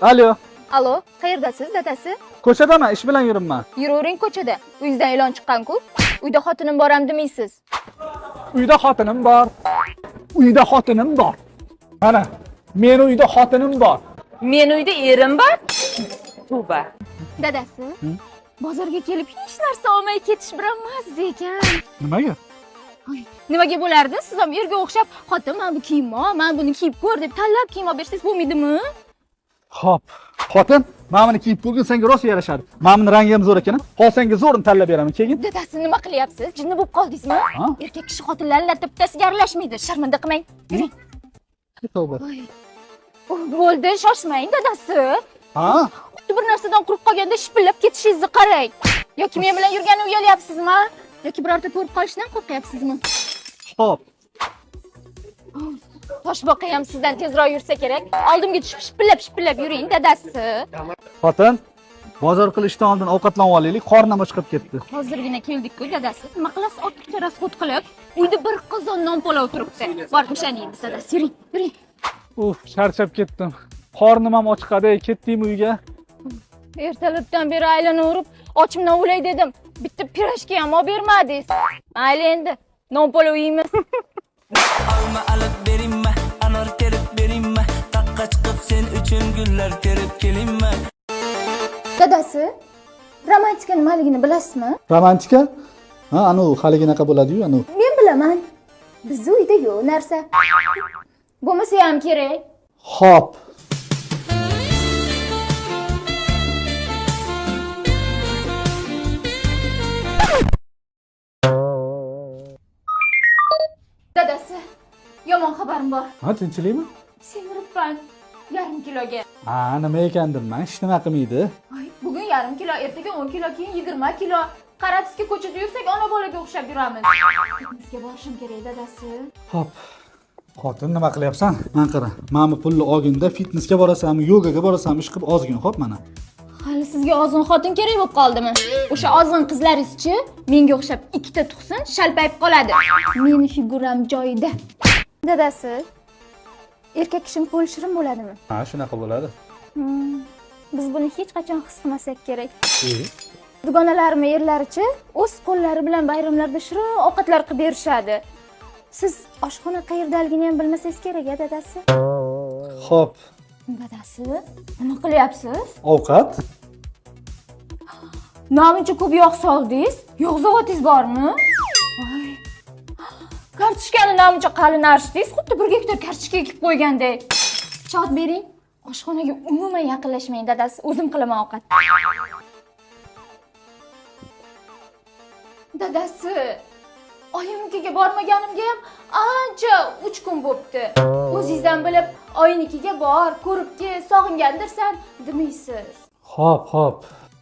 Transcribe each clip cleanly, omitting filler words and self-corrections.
Alo. Alo, qayerdasiz, dadasi? Ko'chadaman, ish bilan yuribman. Yuravering ko'chada. Uyingizdan e'lon chiqqan-ku. Uyda xotinim boram demaysiz. Uyda xotinim bor. Uyda xotinim bor. Mana, men uyda xotinim bor. Men uyda erim bor. Tavba. Dadasi, bozorga kelib hech narsa olmay ketish bilan mazza ekan. Nimaga? Nimaga bo'lardi? Siz ham erga o'xshab, xotin, men bu kiyimni, men buni kiyib ko'r deb tanlab kiyim olib bersangiz bo'lmaydimi? Xo'p. Xotin, men buni kiyib ko'rgin, senga rosa yarashadi. Men buni rangi ham zo'r ekan. Hozir senga zo'rini tanlab beraman, kelgin. Dadasi, nima qilyapsiz? Jinni bo'lib qoldingizmi? Erkak kishi xotinlarni latta bittasiga aralashmaydi. Sharmanda qilmang. Yuring. Tavba. Bo'ldi, shoshmang, dadasi. Ha? Xuddi bir narsadan quruq qolganda shipillab ketishingizni qarang. Yoki men bilan yurgani uyalyapsizmi? Yoki birorta ko'rib qolishdan qo'rqyapsizmi? Xo'p. Toshboqa ham sizdan tezroq yursa kerak. Oldimga tushib shipillab yuring, dadasi. Xotin, bozor qilishdan oldin ovqatlanib olaylik, qornim chiqib ketdi. Hozirgina keldik-ku, dadasi. Nima qilasiz, ortiqcha rasxod qilib? Uyda bir qozon non palov turibdi. Borib o'shaniymiz, dadasi. Yuring. Charchab ketdim. Qornim ham ochiqadi, ketdim uyga. Ertalabdan beri aylanaverib, ochimdan o'lay dedim. Bitta pirojka ham olib bermadingiz. Mayli endi, non palov yeymiz. Alma alıp berinme, anar terip berinme. Takka çıkıp sen üçün güller terip kelinme. Dadasi, romantika nimaligini bilasizmi? Romantika? Ha, anu haliginaqa bo'ladi-yu, anu. Men bilaman. Biz uyda yo'q narsa. Bo'lmasa ham kerak. Xo'p. Dadasi, yomon xabarim bor. Ha, tinchlikmi? Semiribman. Yarim kiloga. Ha, nima ekandim men? Hech nima qilmaydi. Ay, bugun yarim kilo, ertaga 10 kilo, keyin 20 kilo. Qaratizga ko'chada yursak, ona bolaga o'xshab yuramiz. Bizga borishim kerak, dadasi. Xo'p. Xotin, nima qilyapsan? Men qara. Men bu pulni olganda fitnessga borasanmi, yogaga borasanmi, ish qilib ozgin, xo'p mana. Hali sizga ozg'in xotin kerak bo'lib qoldimi? O'sha ozg'in qizlaringiz-chi, menga o'xshab ikkita tug'sin, shalpayib qoladi. Meni figuram joyida. Dadasi, erkak kishim qo'l shirin bo'ladimi? Ha, shunaqa bo'ladi. Biz buni hech qachon his qilmasak kerak. Dugonalarimi erlarichi o'z qo'llari bilan bayramlarda shirin ovqatlar qilib berishadi. Siz oshxona qayerdaligini ham bilmasangiz kerak, dadasi. Xo'p. Dadasi, nima qilyapsiz? Ovqat? Namuncha ko'p yog' soldingiz? Yog' zavotingiz bormi? Voy. Kartoshkani namuncha qalin arishdingiz, xuddi 1 gektar kartoshka ekib qo'ygandek. Chot bering. Oshxonaga umuman yaqinlashmang, dadasi. O'zim qilaman ovqat. Dadasi, oyimnikiga bormaganimga ham ancha 3 kun bo'pti. O'zingizdan bilib, oyinikiga bor, ko'rib kel, sog'ingandirsan demaysiz. Xo'p.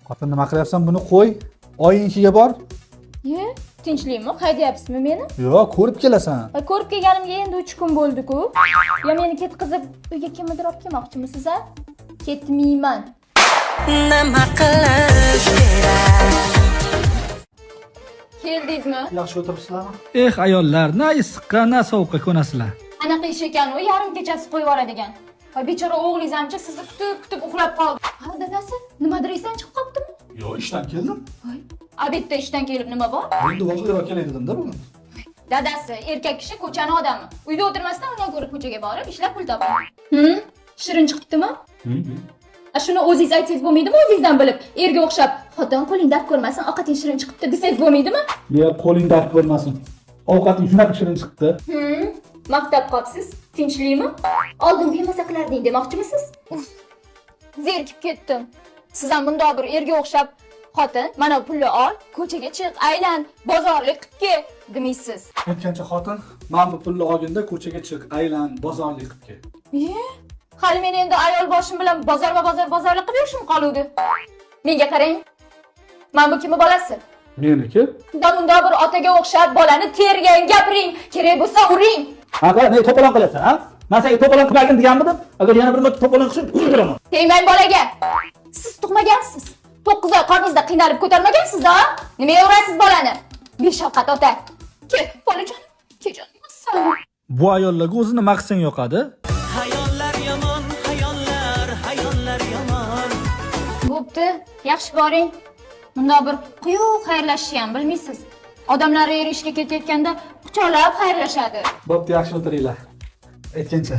Xotin, nima qilyapsan? Buni qo'y. Oyinikiga bor. Ye, tinchlikmi? Haydayapsizmi meni? Yo'q, ko'rib kelasan. Ko'rib kelganimga endi 3 kun bo'ldi-ku. Ya meni ketqizib uyga kimnidir olib kelmoqchimisiz, ha? Ketmayman. Nima qilish kerak? Keldingizmi? Yaxshi o'tiribsizlarmi? Ayollar, na issiqqa, na sovuqqa ko'nasizlar. Qanaqa ish ekan u? Yarim kechasi qo'yib yuboradigan. Voy bechora o'g'lingiz hamcha sizni kutib uxlab qoldi. Ha, dadasi, nimadir esdan chiqib qolibdimi? Yo'q, ishdan keldim. Voy, obedda ishdan kelib nima bor? Endi vaqtliroq kelay dedim-da bugun. Dadasi, erkak kishi ko'chani odami. Uyda o'tirmasdan undan ko'ra ko'chaga borib ishlab pul topadi. Shirin chiqibdimi? Shuni o'zingiz aytsangiz bo'lmaydimi, o'zingizdan bilib? Erga o'xshab, xotin qo'ling dard ko'rmasin, ovqating shirin chiqibdi desangiz bo'lmaydimi? Yo, qo'ling dard ko'rmasin. Ovqating shunaqa shirin chiqibdi. Maqtab qopsiz, tinchlikmi? Oldin bemaza qilarding demoqchimisiz? Zerikib ketdim. Siz ham bundoq bir erga o'xshab, xotin, mana pulni ol, ko'chaga chiq, aylan, bozorlik qilib kel demaysiz. Aytgancha xotin, men bu pulni olganda ko'chaga chiq, aylan, bozorlik qilib kel. Hali men endi ayol boshim bilan bozorlik qilib yurishim qoluvdi. Menga qarang. Men bu kimning bolasi? Meniki? Bunda bir otaga o'xshab bolani tergan, gapiring, kerak bo'lsa uring. Aga, ne to'polon qilyapsan, ha? Men senga to'polon qilmagin deganmidim? Agar yana bir marta to'polon qilsang, o'ldiraman. Tegmang bolaga. Siz tug'magansiz. 9 oy qorningizda qiynalib ko'tarmagansiz-da? Nimaga urasiz bolani? Beshafqat ota. Kel, bolajon, keljon. Bu ayollarga o'zini maqsang yoqadi. Hayollar yomon, hayollar, Bo'pti, yaxshi boring. Bunda bir quyuq xayrlashishni ham bilmaysiz. Odamlar ishga ketayotganda quchoqlab xayrlashadi. Bo'pti, yaxshi o'tiringlar. Aytgancha.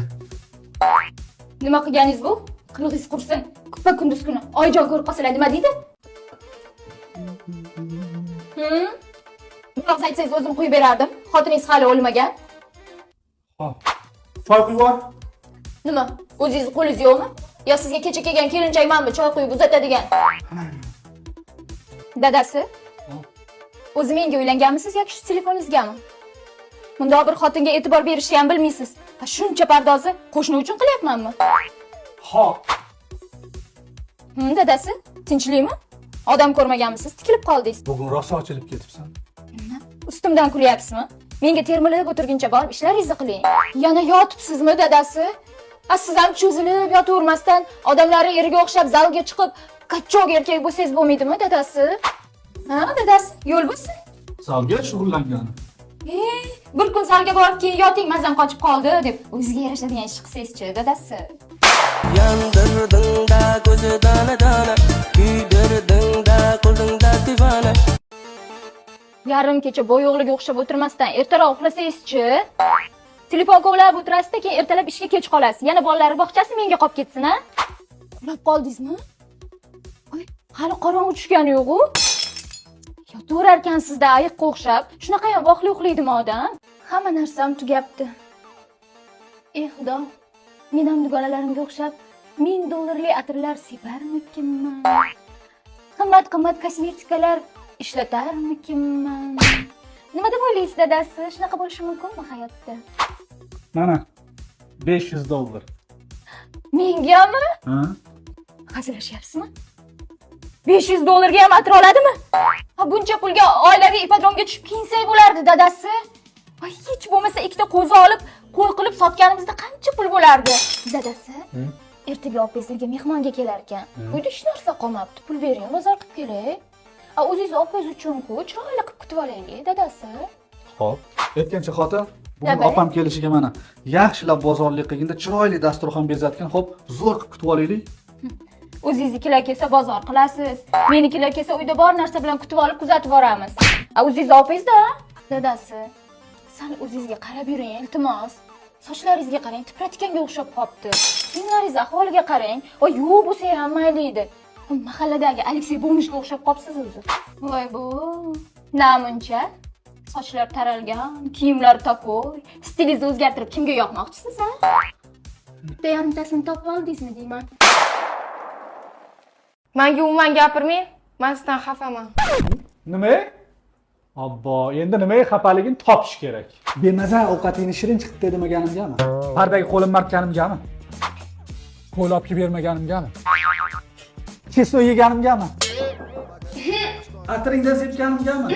Nima qilganingiz bu? Qilg'ingiz qursin. Kuppa kunduz kuni oyjon ko'rib qolsalar nima deydi? Biroq aytsangiz o'zim quyib berardim. Xotiningiz hali o'lmagan. Xo'p. Choy quyib yubor. Nima? O'zingiz qo'lingiz yo'qmi? Yo sizga kecha kelgan kelinchakmanmi choy quyib uzatadigan? Dadasi? O'zi menga uylanganmisiz yoki shu telefoningizgami? Bunda bir xotinga e'tibor berishni ham bilmaysiz. Shuncha pardozni qo'shni uchun qilyapmanmi? Xo'p. Dadasi, tinchlikmi? Odam ko'rmaganmisiz, tikilib qoldingiz. Bugun rosa ochilib ketibsan. Ustimdan kulyapsizmi? Menga termilib o'tirguncha borib ishlaringizni qiling. Yana yotibsizmi, dadasi? Siz ham cho'zilib yotavermasdan odamlarni eriga o'xshab zalga chiqib, qachchoq erkak bo'lsangiz bo'lmaydimi, dadasi? Ha, dadasi, yo'l bo'lsin. Zalga shug'ullangan. Bir kun salga borib keyin yoting, mazam qochib qoldi deb o'zingizga yarashadigan ish qilsangiz-chi, dadasi. Yandirding da ko'zidan dana, kuydirding da qo'lingda divana. Yarim kecha bo'yoqliga o'xshab o'tirmasdan ertaroq uxlasangiz-chi? Telefon kovlab o'tirasiz-da, keyin ertalab ishga kech qolasiz. Yana bolalar bog'chasi menga qolib ketsin, ha? Uxlab qoldingizmi? Voy, hali qorong'i tushgani yo'q-ku. Yotaverarkansizda ayiqqa o'xshab. Shunaqa ham vaqtli uxlaydimi odam? Hamma narsam tugabdi. Ey Xudo, men ham dugonalarimga o'xshab $1000 atirlar separmikinman? Qimmat kosmetikalar ishlatarmikinman? Nima deb o'ylaysiz, dadasi? Shunaqa bo'lishi mumkinmi hayotda? Mana $500. Mengami? Ha? Hazillashyapsizmi? $500 ga ham atir oladimi? Buncha pulga oilaviy ipodromga tushib kiyinsak bo'lardi, dadasi. Voy, hech bo'lmasa ikkita qo'zi olib, qo'y qilib sotganimizda qancha pul bo'lardi, dadasi? Ertaga opangizga mehmonga kelar ekan. Uyda hech narsa qolmabdi. Pul bering, bozor qilib kelay. O'zingiz opangiz uchun-ku chiroyli qilib kutib olaylik, dadasi. Xo'p. Aytgancha xotin, bugun opam kelishiga mana yaxshilab bozorlik qilganda chiroyli dasturxon bezatgan, xo'p, zo'r qilib kutib olaylik. O'zingiznikilar kelsa bozor qilasiz. Menikilar kelsa uyda bor narsa bilan kutib olib kuzatib boramiz. O'zingizni opangizda, dadasi. Sal o'zingizga qarab yuring, iltimos. Sochlaringizga qarang, tipratikanga o'xshab qopti. Kiyimlaringiz ahvoliga qarang. Voy, yo'q bo'lsa ham mayli edi. Mahalladagi Aleksey Bomishga o'xshab qopsiz o'zi. Voy bu, namuncha. Sochlar taralgan, kiyimlar topoy, stilingizni o'zgartirib kimga yoqmoqchisiz, ha? Bitta yarimtasini topib oldingizmi deyman. Menga umuman gapirmang, men sizdan xafaman. Nima? Abbo, endi nimaga xafaligini topish kerak. Bemaza ovqatingni shirin chiqibdi demaganimgami? Pardaga qo'lim martganimgami? Qo'l olib kelib bermaganimgami? Kesno yeganimgami? Atiringdan sepganimgami?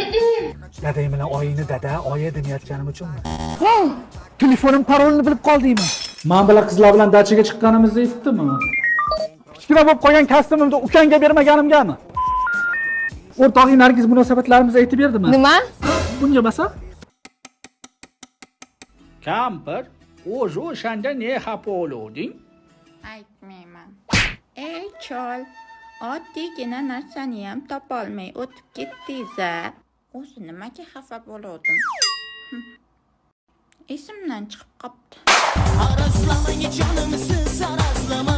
Dadang bilan oyingni dada, oyi demayotganim uchunmi? Telefonim parolini bilib qoldingmi? Men bilan qizlar bilan dachaga chiqqanimizni eshitdimi? Kichkina bo'lib qolgan kostyumimni ukangga bermaganimgami? O'rtog'ing Nargiz munosabatlarimizni aytib berdimi? Nima? Bunga basa? Kampir, o'zi o'shanda ne xafa bo'luvding? Aytmayman. Ey chol, oddiygina narsani ham topolmay o'tib ketdingiz-a. O'zi nimaga xafa bo'ldim? Esimdan chiqib qopti. Arazlamayın canımsız arazlama